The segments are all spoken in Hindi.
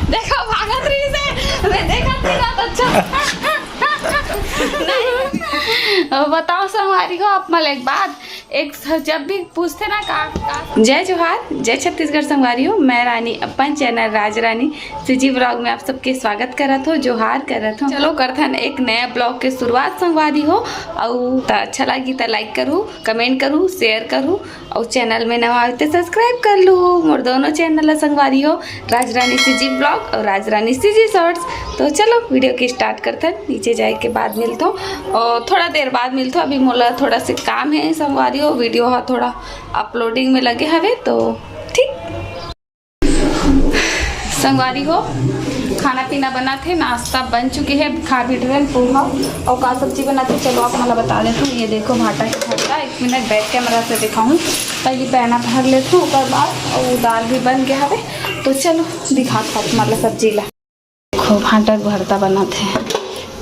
देखो भागत रही से मैं देखा थी अच्छा नहीं बताओ संगवारी हो आप मला एक बात एक जब भी पूछते ना का जय जोहार जय छत्तीसगढ़ संगवारी हो मैं रानी अपन चैनल राज रानी सीजी ब्लॉग में आप सबके स्वागत करत हो जोहार करत हो। चलो करथन एक नया ब्लॉग के शुरुआत संगवारी हो और अच्छा लगी तो लाइक करूँ कमेंट करूँ शेयर करूँ और चैनल में नवा आए तो सब्सक्राइब कर लूँ। मोर दोनों चैनल संगवारी हो राज रानी सीजी ब्लॉग और राज रानी सीजी शॉर्ट्स। तो चलो वीडियो की स्टार्ट करते हैं। नीचे जाए के बाद मिलता हूँ और थोड़ा देर बाद मिलता हूँ। अभी मोला थोड़ा सा काम है संगवारी हो वीडियो हा थोड़ा अपलोडिंग में लगे हवे तो ठीक संगवारी हो। खाना पीना बना थे नाश्ता बन चुके हैं खा भी रहे पोहा और का सब्जी बनाते चलो आप मला बता देता हूँ। ये देखो भाटा के भरता 1 मिनट बैक कैमरा से दिखाऊँ पहले पैना भर लेती हूँ उसके बाद और दाल भी बन गया हवे तो चलो दिखा मतलब सब्जी ला देखो भाटा भरता बना थे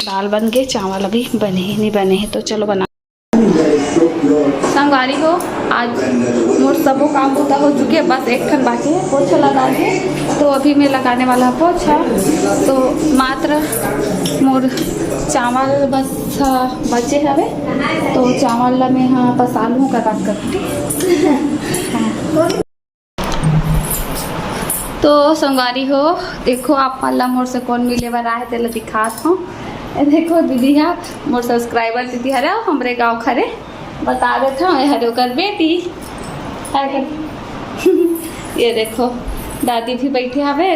दाल बन गए चावल अभी बने ही नहीं बने हैं तो चलो बना संगवारी हो। आज मोर सबो काम होता हो चुके बस एक ठन बाकी है पोछा लगा के तो अभी मैं लगाने वाला पोछा तो मात्र मोर चावल बस बचे हवे तो चावल ला मैं हाँ बस आलू का बात करती तो संगवारी हो देखो आप माला मोर से कौन मिले बार आए तेला दिखात हूँ। देखो दीदी है मोर सब्सक्राइबर दीदी हरे हमरे गाँव खरे बता देते हैं हरे कर बेटी ये देखो दादी भी बैठी हवे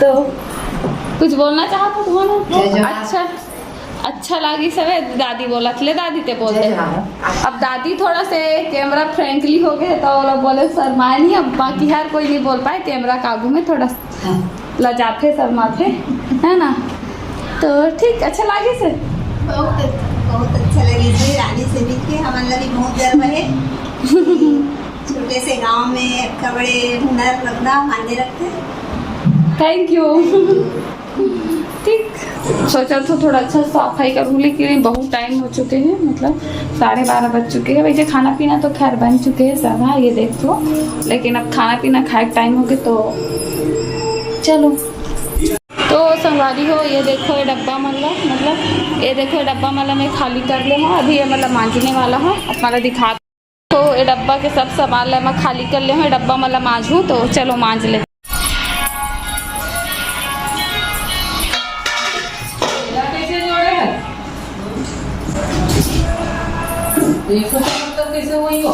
तो कुछ बोलना चाहता तुम्हारा अच्छा लगी सब दादी बोला ले दादी ते बोल दे। अब दादी थोड़ा से कैमरा फ्रेंकली हो गए तो बोले शर्माए नहीं अब बाकी हर कोई नहीं बोल पाए कैमरा काबू में थोड़ा लजाते शर्माते है ना तो ठीक अच्छा लगे से बहुत अच्छा लगे जी रानी से मिल के हमारे लिए बहुत गर्व है। छोटे से गांव में इतना बड़े हुनर रखना मायने रखते। थैंक यू ठीक सोचा तो थोड़ा अच्छा सफाई करूँ लेकिन बहुत टाइम हो चुके हैं मतलब 12:30 बज चुके हैं। वैसे खाना पीना तो खैर बन चुके हैं सब हाँ ये देख लो लेकिन अब खाना पीना खाए टाइम हो गए तो चलो तो संगवारी हो ये देखो ये डब्बा मतलब ये देखो ये डब्बा मतलब मैं खाली कर ले हूँ अभी ये मतलब मांझने वाला हूँ अपना दिखा तो ये डब्बा के सब सामान मैं खाली कर ले हूँ ये डब्बा मतलब मांझूँ तो चलो मांझ ले कैसे हुई हो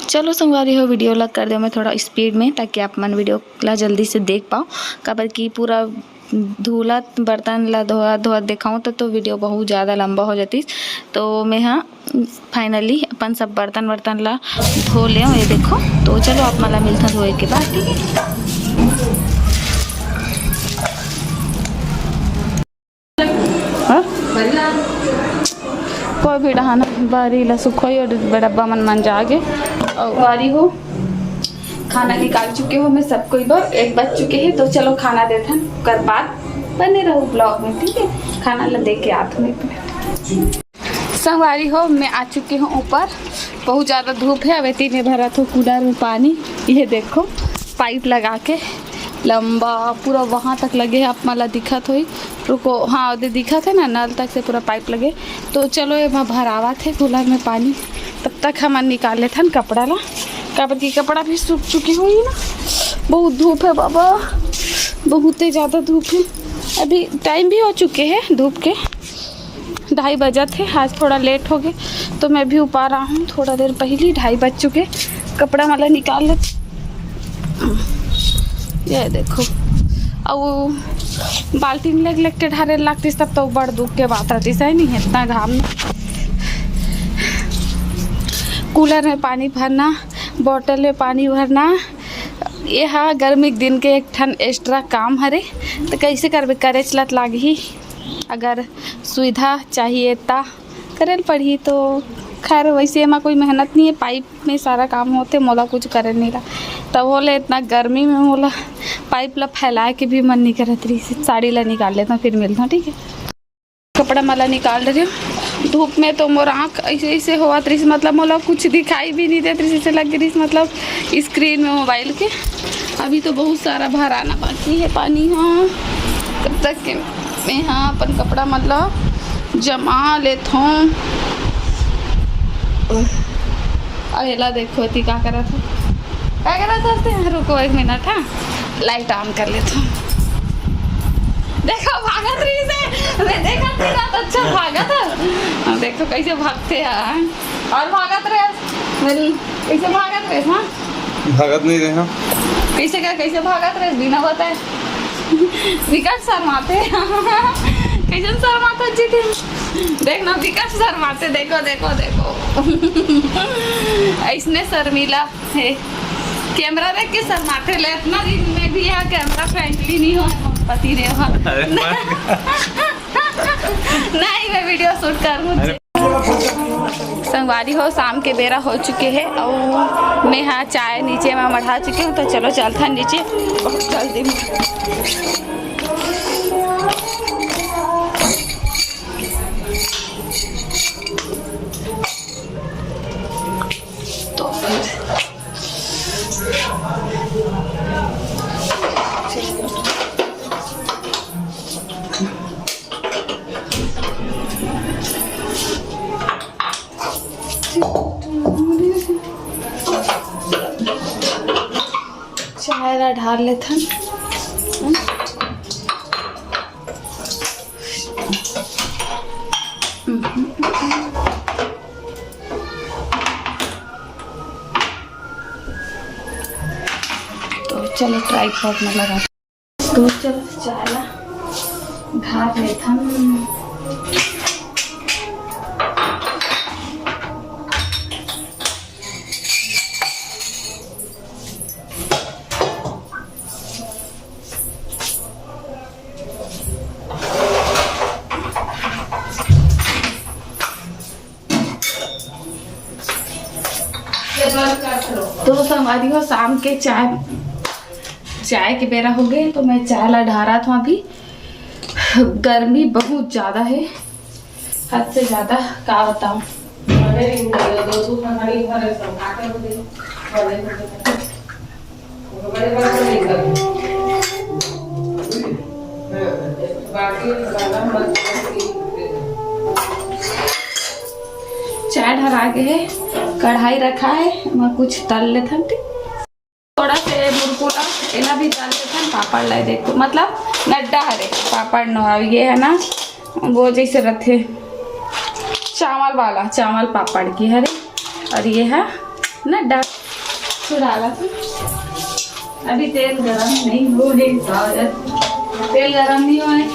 चलो संगवारी हो वीडियो लग कर दो मैं थोड़ा स्पीड में ताकि आप मन वीडियो ला जल्दी से देख पाओ कबर की पूरा धूला बर्तन ला धोआ दिखाऊँ तो वीडियो बहुत ज़्यादा लंबा हो जाती तो मैं हाँ फाइनली अपन सब बर्तन ला धो ले ये देखो तो चलो आप मला मिलता धोए के बाद कोई भी डहाना बारी ला सुखोई और डब्बा मन जागे और बारी हो खाना निकाल चुके हो मैं सबको इधर 1 बज चुके हैं तो चलो खाना देता कर बात बने रहो ब्लॉग में ठीक है खाना ला दे के आते हूँ। संगवारी हो मैं आ चुकी हूँ ऊपर बहुत ज़्यादा धूप है अवेती में भरा था कूलर में पानी ये देखो पाइप लगा के लंबा पूरा वहाँ तक लगे है आप मला दिखत हुई रुको हाँ उधर दिखा थे ना नल तक से पूरा पाइप लगे तो चलो ये वहाँ भरावा थे कूलर में पानी तब तक हम निकाल लेते हैं कपड़ा ला कबर की कपड़ा भी सूख चुकी हुई ना बहुत धूप है बाबा बहुत ही ज़्यादा धूप है अभी टाइम भी हो चुके हैं धूप के 2:30 बजे थे आज थोड़ा लेट हो गए तो मैं भी ऊपर रहा हूँ थोड़ा देर पहले 2:30 बज चुके कपड़ा मला निकाल ले ये देखो और बाल्टी में लग के ढारे लगती तब तो बड़ दुख के बात रहती सही नहीं है इतना घाम में कूलर में पानी भरना बोतल में पानी भरना ये हाँ गर्मी के दिन के एक ठन एक्स्ट्रा काम हरे तो कैसे करबे करे चलत लागी अगर सुविधा चाहिए ता करे पड़ी तो खैर वैसे एमा कोई मेहनत नहीं है, पाइप में सारा काम होते, मोला कुछ करे नहीं रहा। तब बोले इतना गर्मी में मोला पाइप ला फैलाए के भी मन नहीं करत रही। साड़ी ला निकाल लेता हूँ, फिर मिलता हूँ, ठीक है। कपड़ा मला निकाल रही हूँ धूप में, तो मोर आँख ऐसे ऐसे हुआ रही, मतलब मोला कुछ दिखाई भी नहीं देती रही, से लग रही मतलब स्क्रीन में मोबाइल के। अभी तो बहुत सारा भराना बाकी है पानी। हाँ तब तक के मैं हाँ अपन कपड़ा मतलब जमा लेता हूँ। अरेला देखो थी क्या करा था, रुको 1 मिनट। हाँ लाइट ऑन कर लेता हूँ। देखो भागत रही से, मैं देखा तेरा तो अच्छा भागा था। देखो कैसे भागते हैं, और भागत रहे कैसे भागत रहे। हाँ भागत नहीं रहे। कैसे भागत रहे बिना बताए। विकट शर्माते कैसे शर्माते जी थे, देखना विकट शर्माते। देखो देखो देखो ऐसने शर्मीला है, कैमरा देख के शर्माते ले। इतना दिन में भी यहाँ कैमरा फ्रेंडली नहीं हो पति देव। नहीं मैं वीडियो शूट करूँ। संगवारी हो शाम के बेरा हो चुके हैं और मैं हाँ चाय नीचे में बढ़ा चुकी हूँ, तो चलो चलता नीचे बहुत जल्दी में। तो चाय ढाल लेते हैं। तो चलो ट्राइपॉड में लगा, तो चलो चाय ढाल लेते हैं। तो संगवारी हो शाम के चाय के बेरा हो गए, तो मैं चाय ला ढारा था। अभी गर्मी बहुत ज़्यादा है, हद से ज़्यादा, क्या बताऊँ। चाय ढरा के है, कढ़ाई रखा है, मैं कुछ तल लेता हूँ। थोड़ा से मुरकुटा एला भी तल लेता हूँ। पापड़ लाए देखो, मतलब नड्डा हरे पापड़ न, ये है ना वो जैसे रखे चावल वाला, चावल पापड़ की हरे, और ये है नड्डा डाला था। अभी तेल गरम नहीं हो है, तेल गरम नहीं हो है।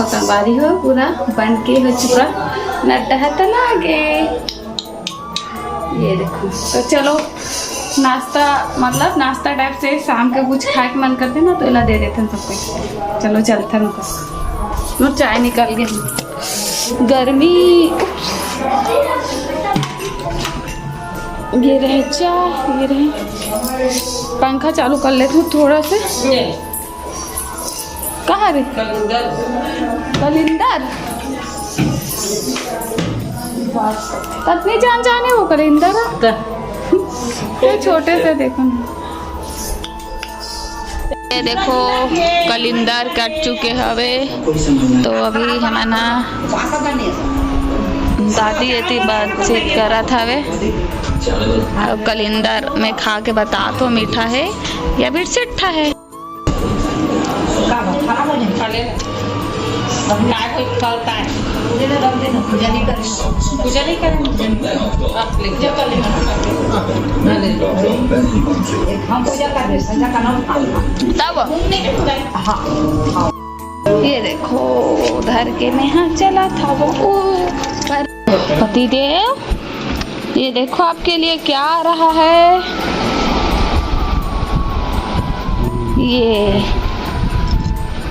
संगवारी हो पूरा बन के हो चुका, नड्डा है तो लागे। ये देखो, तो चलो नाश्ता, मतलब नाश्ता टाइप से शाम के कुछ खाए के मन करते ना, तो इला दे देते हैं सबको। चलो चलते हैं, तो चाय निकल गई। गर्मी ये रहे चाय, ये रहे। पंखा चालू कर लेती हूँ थोड़ा से। कहाँ रे? कलिंदर कितनी जान जाने वो कलिंदर ये छोटे से देखो। ये देखो कलिंदर कट चुके हवे तो अभी हमारा दादी एती बातचीत करत हवे। अब कलिंदर में खा के बता तो मीठा है या फिर चिट्ठा है। ये देखो उधर के में हाँ चला था वो ऊपर। पतिदेव ये देखो आपके लिए क्या आ रहा है।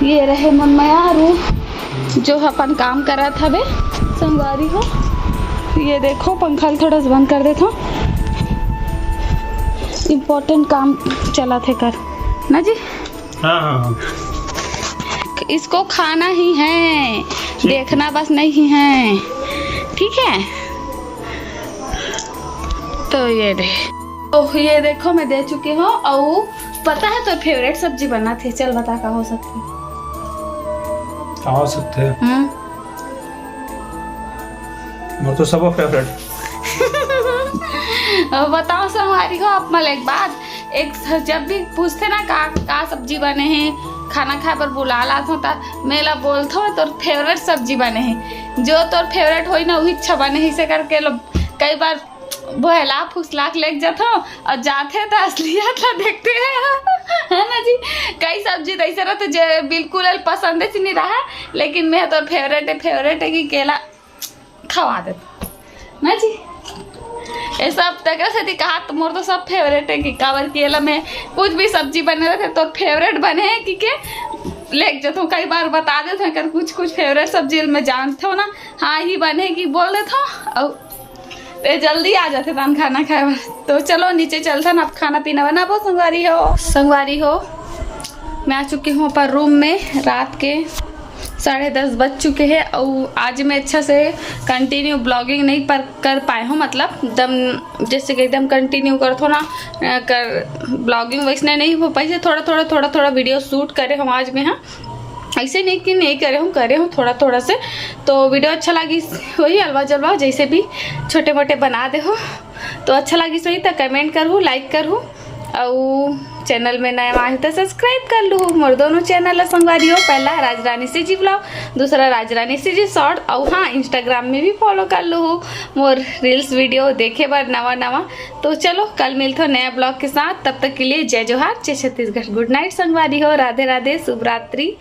ये रहे मनमयारू जो अपन काम करा था बे संगवारी हो। ये देखो पंखा थोड़ा सा बंद कर देता हूँ, इम्पोर्टेंट काम चला थे कर ना जी। हाँ। इसको खाना ही है, देखना बस नहीं है, ठीक है। तो ये देखो मैं दे चुकी हूँ। और पता है तो फेवरेट सब्जी बना थे, चल बता क्या हो सकते हैं। वो तो सब फेवरेट। बताओ संगवारी हो आप मल एक बात, एक जब भी पूछते ना का सब्जी बने हैं खाना खाए पर बुला ला था मेला बोलते हो तोर फेवरेट सब्जी बने हैं, जो तोर फेवरेट हो ना वही अच्छा बने है। इसे करके लो कई बार बहला फुसला के लेके जाते हो और जाते तो असलियत ला देखते हैं है ना जी। कई सब्जी तो ऐसा रहते जो बिल्कुल पसंद ही नहीं रहा, लेकिन मैं तो फेवरेट है कि केला खवा देता ना जी। ये सब तक से कहा तो मोर तो सब फेवरेट है कि कावर केला में कुछ भी सब्जी बने रहते तो फेवरेट बने हैं कि के लेके जाता हूँ। कई बार बता देते हैं कुछ फेवरेट सब्जी में जानते हो ना हाँ ही बने कि बोल देता हूँ और तो जल्दी आ जाते तन खाना खाए। तो चलो नीचे चलते ना, अब खाना पीना बना वो संगवारी हो। मैं आ चुकी हूँ पर रूम में, रात के 10:30 बज चुके हैं। और आज मैं अच्छा से कंटिन्यू ब्लॉगिंग नहीं कर पाए हूँ, मतलब एकदम जैसे कि एकदम कंटिन्यू करते हो ना कर ब्लॉगिंग वैसे नहीं हो पाई। थोड़ा वीडियो शूट करे हम आज में। हाँ ऐसे नहीं कि नहीं करे हूँ थोड़ा से। तो वीडियो अच्छा लगी वही हलवा जलवा जैसे भी छोटे मोटे बना दे हो तो अच्छा लगी सही तो कमेंट करूँ, लाइक करूँ और चैनल में नया आए तो सब्सक्राइब कर लूँ। मोर दोनों चैनल है संगवारी हो, पहला राजरानी सी जी ब्लॉग, दूसरा राजरानी सी जी शॉर्ट। और हाँ इंस्टाग्राम में भी फॉलो कर लूँ मोर रील्स वीडियो देखे बार नवा। तो चलो कल मिलते हो नया ब्लॉग के साथ, तब तक के लिए जय जोहार, जय छत्तीसगढ़, गुड नाइट संगवारी हो, राधे राधे, शुभ रात्रि।